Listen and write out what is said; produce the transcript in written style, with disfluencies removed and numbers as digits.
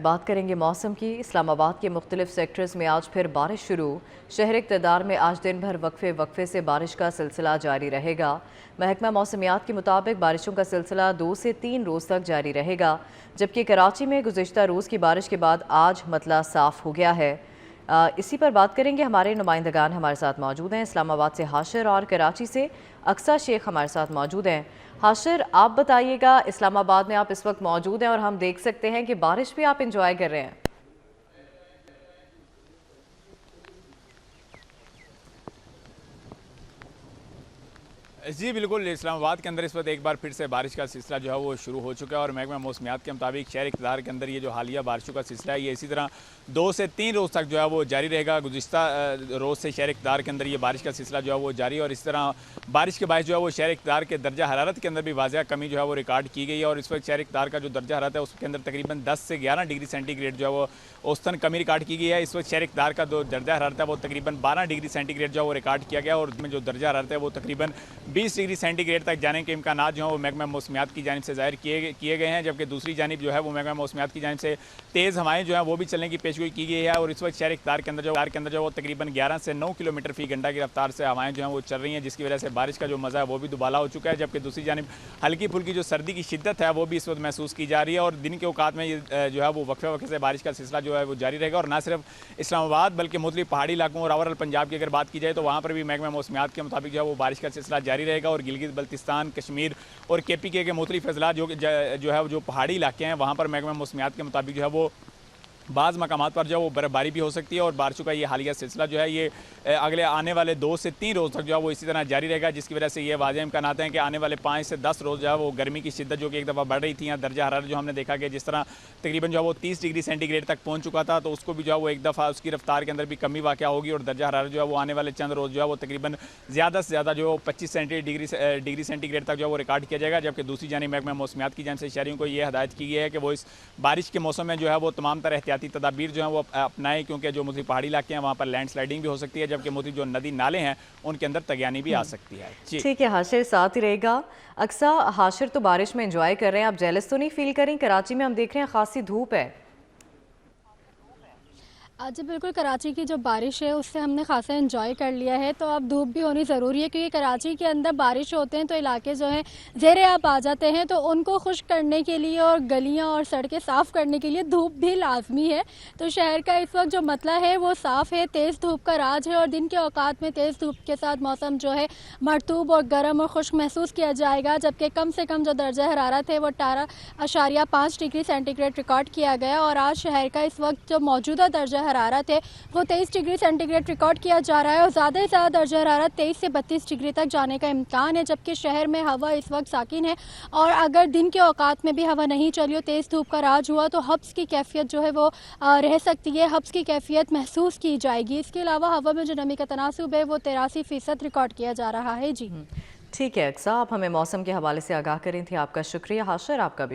بات کریں گے موسم کی۔ اسلام آباد کے مختلف سیکٹرز میں آج پھر بارش شروع۔ شہر اقتدار میں آج دن بھر وقفے سے بارش کا سلسلہ جاری رہے گا۔ محکمہ موسمیات کے مطابق بارشوں کا سلسلہ 2 سے 3 روز تک جاری رہے گا، جبکہ کراچی میں گزشتہ روز کی بارش کے بعد آج مطلع صاف ہو گیا ہے۔ اسی پر بات کریں گے، ہمارے نمائندگان ہمارے ساتھ موجود ہیں۔ اسلام آباد سے حاشر اور کراچی سے اقصیٰ شیخ ہمارے ساتھ موجود ہیں۔ حاشر، آپ بتائیے گا، اسلام آباد میں آپ اس وقت موجود ہیں اور ہم دیکھ سکتے ہیں کہ بارش بھی آپ انجوائے کر رہے ہیں۔ جی بالکل، اسلام آباد کے اندر اس وقت ایک بار پھر سے بارش کا سلسلہ جو ہے وہ شروع ہو چکا ہے، اور محکمہ موسمیات کے مطابق شہر اقتدار کے اندر یہ جو حالیہ بارشوں کا سلسلہ ہے یہ اسی طرح 2 سے 3 روز تک جو ہے وہ جاری رہے گا۔ گزشتہ روز سے شہر اقتدار کے اندر یہ بارش کا سلسلہ جو ہے وہ جاری ہے، اور اس طرح بارش کے باعث جو ہے وہ شہر اقتدار کے درجہ حرارت کے اندر بھی واضح کمی جو ہے وہ ریکارڈ کی گئی ہے، اور اس وقت شہر اقتدار کا جو درجہ حرارت ہے اس کے اندر تقریباً 10 سے 11 ڈگری سینٹی گریڈ جو ہے وہ اوسطاً کمی ریکارڈ کی گئی ہے۔ اس وقت شہر اقتدار کا جو درجہ حرارت ہے وہ تقریباً 12 ڈگری سینٹی گریڈ جو ہے وہ ریکارڈ کیا گیا، اور اس میں جو درجہ حرارت ہے وہ تقریباً 20 ڈگری سینٹی گریڈ تک جانے کے امکانات جو ہیں وہ محکمہ موسمیات کی جانب سے ظاہر کیے گئے ہیں، جبکہ دوسری جانب جو ہے وہ محکمہ موسمیات کی جانب سے تیز ہوائیں جو ہیں وہ بھی چلنے کی پیشگوئی کی گئی ہے، اور اس وقت شہر اقتدار کے اندر جو وہ تقریباً 11 سے 9 کلومیٹر فی گھنٹہ کی رفتار سے ہوائیں جو ہیں وہ چل رہی ہیں، جس کی وجہ سے بارش کا جو مزہ ہے وہ بھی دوبالا ہو چکا ہے، جبکہ دوسری جانب ہلکی پھلکی جو سردی کی شدت ہے وہ بھی اس وقت محسوس کی جا رہی ہے، اور دن کے اوقات میں جو ہے وہ وقفے سے بارش کا سلسلہ جو ہے وہ جاری رہے گا، اور نہ صرف اسلام آباد بلکہ مختلف پہاڑی علاقوں اور اوورآل پنجاب کی اگر بات کی جائے تو وہاں پر بھی محکمہ موسمیات کے مطابق جو ہے وہ بارش کا سلسلہ جاری رہے گا، اور گلگت بلتستان، کشمیر اور KPK کے مختلف اضلاع جو ہے جو پہاڑی علاقے ہیں وہاں پر محکمہ موسمیات کے مطابق جو ہے وہ بعض مقامات پر جو ہے وہ برف باری بھی ہو سکتی ہے، اور بارشوں کا یہ حالیہ سلسلہ جو ہے یہ اگلے آنے والے 2 سے 3 روز تک جو ہے وہ اسی طرح جاری رہے گا، جس کی وجہ سے یہ واضح امکانات ہیں کہ آنے والے 5 سے 10 روز جو ہے وہ گرمی کی شدت جو کہ ایک دفعہ بڑھ رہی تھی، یا درجہ حرارت جو ہم نے دیکھا کہ جس طرح تقریباً جو ہے وہ 30 ڈگری سینٹی گریڈ تک پہنچ چکا تھا، تو اس کو بھی جو ہے وہ ایک دفعہ اس کی رفتار کے اندر بھی کمی واقع ہوگی، اور درجہ حرارت جو ہے وہ آنے والے چند روز جو ہے وہ تقریباً زیادہ سے زیادہ جو 25 ڈگری سینٹی گریڈ تک جو ہے وہ ریکارڈ کیا جائے گا، جبکہ دوسری جانب محکمہ موسمیات کی جانب سے شہریوں کو یہ ہدایت کی گئی ہے کہ وہ اس بارش کے موسم میں جو ہے وہ تمام تر احتیاطی تدابیر جو ہیں وہ اپنائیں، کیونکہ جو مختلف پہاڑی علاقے ہیں وہاں پر لینڈ سلائڈنگ بھی ہو سکتی ہے، جبکہ مختلف جو ندی نالے ہیں ان کے اندر تگیانی بھی آ سکتی ہے۔ ٹھیک ہے حاشر، ساتھ ہی رہے گا۔ اقصیٰ، حاشر تو بارش میں انجوائے کر رہے ہیں، آپ جیلس تو نہیں فیل کریں؟ کراچی میں ہم دیکھ رہے ہیں خاصی دھوپ ہے۔ جی بالکل، کراچی کی جو بارش ہے اس سے ہم نے خاصا انجوائے کر لیا ہے، تو اب دھوپ بھی ہونی ضروری ہے، کیونکہ کراچی کے اندر بارش ہوتے ہیں تو علاقے جو ہیں زیر آب آ جاتے ہیں، تو ان کو خشک کرنے کے لیے اور گلیاں اور سڑکیں صاف کرنے کے لیے دھوپ بھی لازمی ہے۔ تو شہر کا اس وقت جو مطلع ہے وہ صاف ہے، تیز دھوپ کا راج ہے، اور دن کے اوقات میں تیز دھوپ کے ساتھ موسم جو ہے مرطوب اور گرم اور خشک محسوس کیا جائے گا، جبکہ کم سے کم جو درجہ حرارت ہے وہ 18.5 ڈگری سینٹی گریڈ ریکارڈ کیا گیا، اور آج شہر کا اس وقت جو موجودہ درجہ حرارت ہے وہ 23 ڈگری سینٹی گریڈ ریکارڈ کیا جا رہا ہے، اور زیادہ سے زیادہ درجہ حرارت 23 سے 32 ڈگری تک جانے کا امکان ہے، جبکہ شہر میں ہوا اس وقت ساکن ہے، اور اگر دن کے اوقات میں بھی ہوا نہیں چلی اور تیز دھوپ کا راج ہوا تو حبس کی کیفیت جو ہے وہ رہ سکتی ہے، حبس کی کیفیت محسوس کی جائے گی۔ اس کے علاوہ ہوا میں جو نمی کا تناسب ہے وہ 83% ریکارڈ کیا جا رہا ہے۔ جی ٹھیک ہے اقصیٰ، آپ ہمیں موسم کے حوالے سے آگاہ کریں تھے، آپ کا شکریہ۔ حاشر، آپ کا بھی